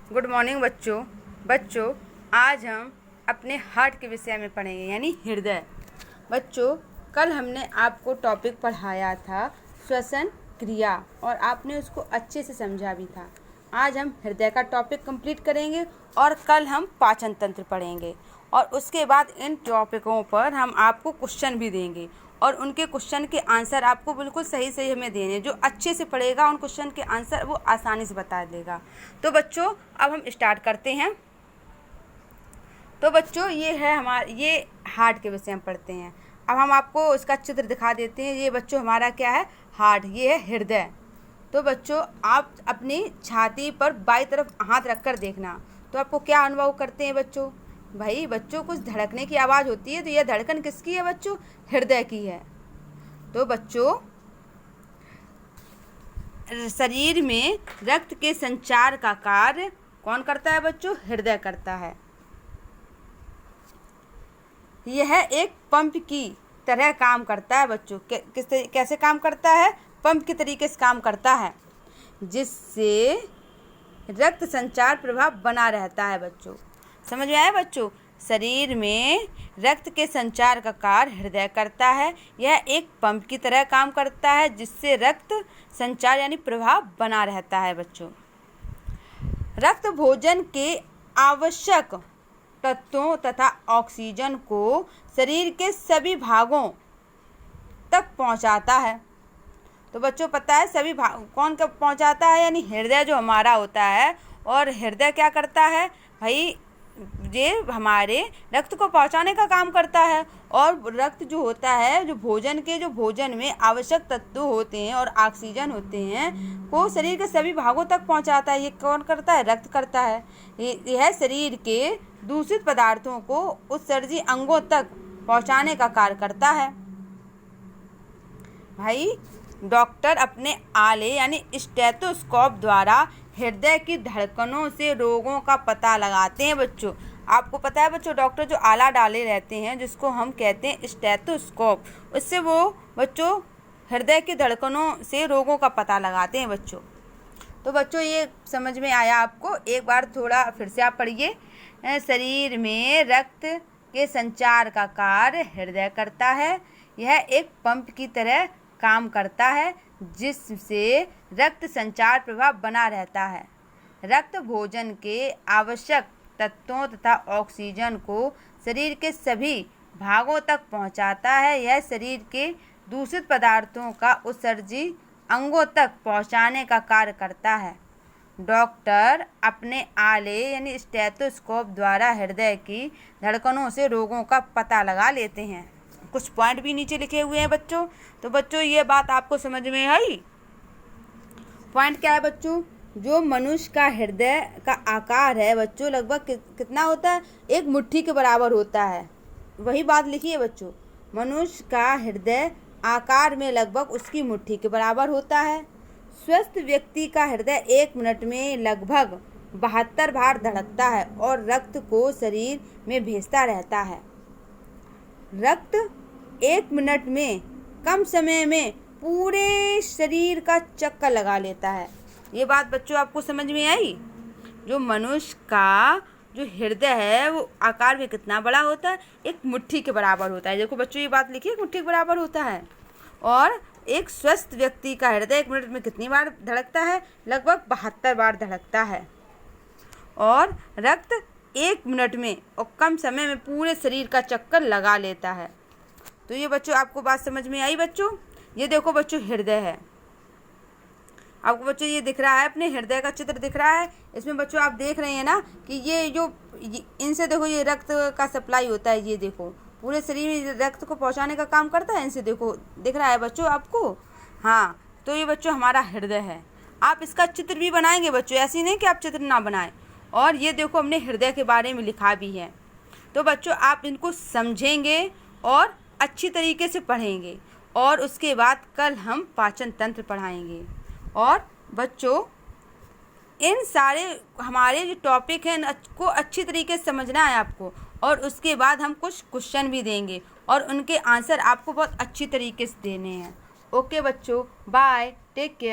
Good morning बच्चों आज हम अपने हार्ट के विषय में पढ़ेंगे यानी हृदय। बच्चों कल हमने आपको टॉपिक पढ़ाया था श्वसन क्रिया और आपने उसको अच्छे से समझा भी था। आज हम हृदय का टॉपिक कंप्लीट करेंगे और कल हम पाचन तंत्र पढ़ेंगे और उसके बाद इन टॉपिकों पर हम आपको क्वेश्चन भी देंगे और उनके क्वेश्चन के आंसर आपको बिल्कुल सही सही हमें देने। जो अच्छे से पढ़ेगा उन क्वेश्चन के आंसर वो आसानी से बता देगा। तो बच्चों अब हम स्टार्ट करते हैं। तो बच्चों ये हार्ट के विषय में पढ़ते हैं। अब हम आपको इसका चित्र दिखा देते हैं। ये बच्चों हमारा क्या है, हार्ट, ये है हृदय। तो बच्चों आप अपनी छाती पर बाईं तरफ हाथ रखकर देखना, तो आपको क्या अनुभव करते हैं बच्चों? भाई बच्चों कुछ धड़कने की आवाज़ होती है, तो यह धड़कन किसकी है बच्चों? हृदय की है। तो बच्चों शरीर में रक्त के संचार का कार्य कौन करता है बच्चों? हृदय करता है। यह एक पंप की तरह काम करता है बच्चों। कैसे काम करता है? पंप के तरीके से काम करता है, जिससे रक्त संचार प्रभाव बना रहता है बच्चों। समझ में आया बच्चों? शरीर में रक्त के संचार का कार्य हृदय करता है। यह एक पंप की तरह काम करता है, जिससे रक्त संचार यानी प्रभाव बना रहता है बच्चों। रक्त भोजन के आवश्यक तत्वों तथा ऑक्सीजन को शरीर के सभी भागों तक पहुंचाता है। तो बच्चों पता है सभी कौन कब पहुंचाता है? यानी हृदय जो हमारा होता है। और हृदय क्या करता है भाई? ये हमारे रक्त को पहुंचाने का काम करता है। और रक्त जो होता है, जो भोजन में आवश्यक तत्व होते हैं और ऑक्सीजन होते हैं, को शरीर के सभी भागों तक पहुंचाता है। ये कौन करता है? रक्त करता है। यह शरीर के दूषित पदार्थों को उत्सर्जी अंगों तक पहुंचाने का कार्य करता है। भाई डॉक्टर अपने आले यानी स्टेथोस्कोप द्वारा हृदय की धड़कनों से रोगों का पता लगाते हैं बच्चों। आपको पता है बच्चों, डॉक्टर जो आला डाले रहते हैं, जिसको हम कहते हैं स्टेथोस्कोप, उससे वो बच्चों हृदय की धड़कनों से रोगों का पता लगाते हैं बच्चों। तो बच्चों ये समझ में आया आपको? एक बार थोड़ा फिर से आप पढ़िए। शरीर में रक्त के संचार का कार्य हृदय करता है। यह एक पंप की तरह काम करता है, जिससे रक्त संचार प्रभाव बना रहता है। रक्त भोजन के आवश्यक तत्वों तथा ऑक्सीजन को शरीर के सभी भागों तक पहुंचाता है। यह शरीर के दूषित पदार्थों का उत्सर्जी अंगों तक पहुंचाने का कार्य करता है। डॉक्टर अपने आले यानी स्टेथोस्कोप द्वारा हृदय की धड़कनों से रोगों का पता लगा लेते हैं। कुछ पॉइंट भी नीचे लिखे हुए हैं बच्चों। तो बच्चों ये बात आपको समझ में आई? पॉइंट क्या है बच्चों? जो मनुष्य का हृदय का आकार है बच्चों, लगभग कितना होता है? एक मुट्ठी के बराबर होता है। वही बात लिखी है बच्चों। मनुष्य का हृदय आकार में लगभग उसकी मुट्ठी के बराबर होता है। स्वस्थ व्यक्ति का हृदय 1 मिनट में लगभग 72 बार धड़कता है और रक्त को शरीर में भेजता रहता है। रक्त 1 मिनट में कम समय में पूरे शरीर का चक्कर लगा लेता है। ये बात बच्चों आपको समझ में आई? जो मनुष्य का जो हृदय है वो आकार में कितना बड़ा होता है? एक मुट्ठी के बराबर होता है। देखो बच्चों ये बात लिखिए, एक मुट्ठी के बराबर होता है। और एक स्वस्थ व्यक्ति का हृदय 1 मिनट में कितनी बार धड़कता है? लगभग 72 बार धड़कता है। और रक्त 1 मिनट में और कम समय में पूरे शरीर का चक्कर लगा लेता है। तो ये बच्चों आपको बात समझ में आई बच्चों? ये देखो बच्चों हृदय है। आपको बच्चों ये दिख रहा है, अपने हृदय का चित्र दिख रहा है। इसमें बच्चों आप देख रहे हैं ना कि इनसे देखो ये रक्त का सप्लाई होता है। ये देखो पूरे शरीर में रक्त को पहुंचाने का काम करता है। इनसे देखो दिख रहा है बच्चों आपको? हाँ, तो ये बच्चों हमारा हृदय है। आप इसका चित्र भी बनाएंगे बच्चों, ऐसी नहीं कि आप चित्र ना बनाएं। और ये देखो हमने हृदय के बारे में लिखा भी है। तो बच्चों आप इनको समझेंगे और अच्छी तरीके से पढ़ेंगे और उसके बाद कल हम पाचन तंत्र पढ़ाएंगे। और बच्चों इन सारे हमारे जो टॉपिक हैं को अच्छी तरीके से समझना है आपको। और उसके बाद हम कुछ क्वेश्चन भी देंगे और उनके आंसर आपको बहुत अच्छी तरीके से देने हैं। ओके बच्चों, बाय, टेक केयर।